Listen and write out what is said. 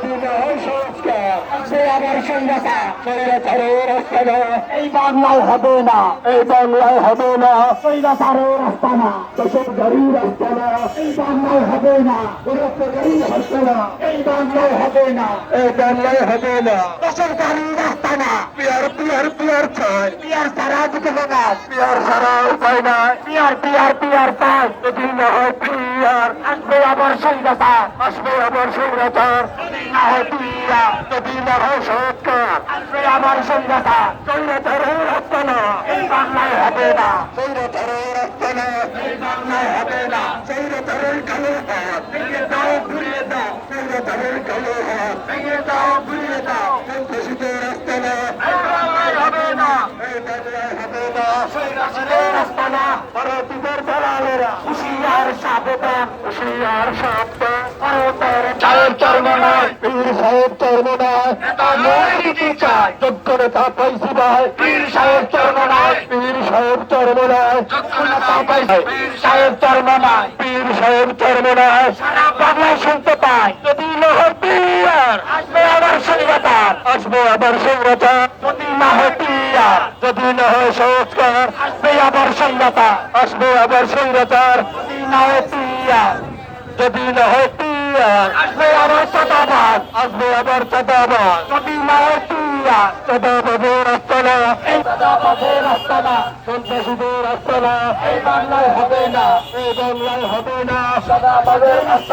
যদি না হয় সংস্কার সে আবার সংজ্ঞাতা স্বৈরাচারের আস্তানা এই বাংলায় হবে না, এই বাংলায় হবে না স্বৈরাচারের আস্তানা, দোষরধারীর আস্তানা এই বাংলায় হবে না, রক্তধারীর আস্তানা এই বাংলায় হবে না, এই বাংলায় হবে না দোষরধারীর আস্তানা। পিয়ার পিয়ার পিয়ার চাই, পিয়ার ছাড়া দিতে হবে, পিয়ার ছাড়া উপায় নাই, পিয়ার পিয়ার পিয়ার চাই। যদি না হয় পিয়ার আসবে আবার স্বৈরাচার, আসবে আবার স্বৈরাচার। যদি না হয় পিয়ার, যদি না হয় সংস্কার আসবে আবার স্বৈরাচার। স্বৈরাচারের আস্তানা এই বাংলায় হবে না, স্বৈরাচারের আস্তানা এই বাংলায় হবে না। স্বৈরাচারের কালো হাত ভেঙে দাও, ঘুরিয়ে দাও, স্বৈরাচারের কালো হাত ভেঙে দাও, ঘুরিয়ে দাও। সন্ত্রাসীদের আস্তানা এই বাংলায় হবে না, এই বাংলায় হবে না স্বৈরাচারের আস্তানা। ভারতীয়দের দালালেরা হুঁশিয়ার সাবধান, হুঁশিয়ার সাবধান। ভারতের সাহেব চর্ম নয়, পীর সাহেব চর্ম নয়, নেতা নয় নীতি চায়, যোগ্য নেতা পাইছি ভাই। পীর সাহেব চর্ম নয়, পীর সাহেব চর্ম নয়, যোগ্য নেতা পাইছি। পীর সাহেব চর্ম নয়, পীর সাহেব চর্ম নয়। সারা বাংলায় শুনতে পাই, যদি না হয় পিয়ার আসবে আবার স্বৈরাচার, আসবে আবার স্বৈরাচার। যদি না হয় পিয়ার, যদি না হয় সংস্কার আসবে আবার স্বৈরাচার, আসবে আবার স্বৈরাচার। যদি না হয় পিয়ার, যদি না হয় পিয়ার আসবে আবার চাঁদাবাজ, আসবে আবার চাঁদাবাজ। যদি না হয় পিয়ার, চাঁদাবাজের আস্তানা এই চাঁদাবাজের আস্তানা, সন্ত্রাসীদের আস্তানা এই বাংলায় হবে না, এই বাংলায় হবে না চাঁদাবাজের আস্তানা।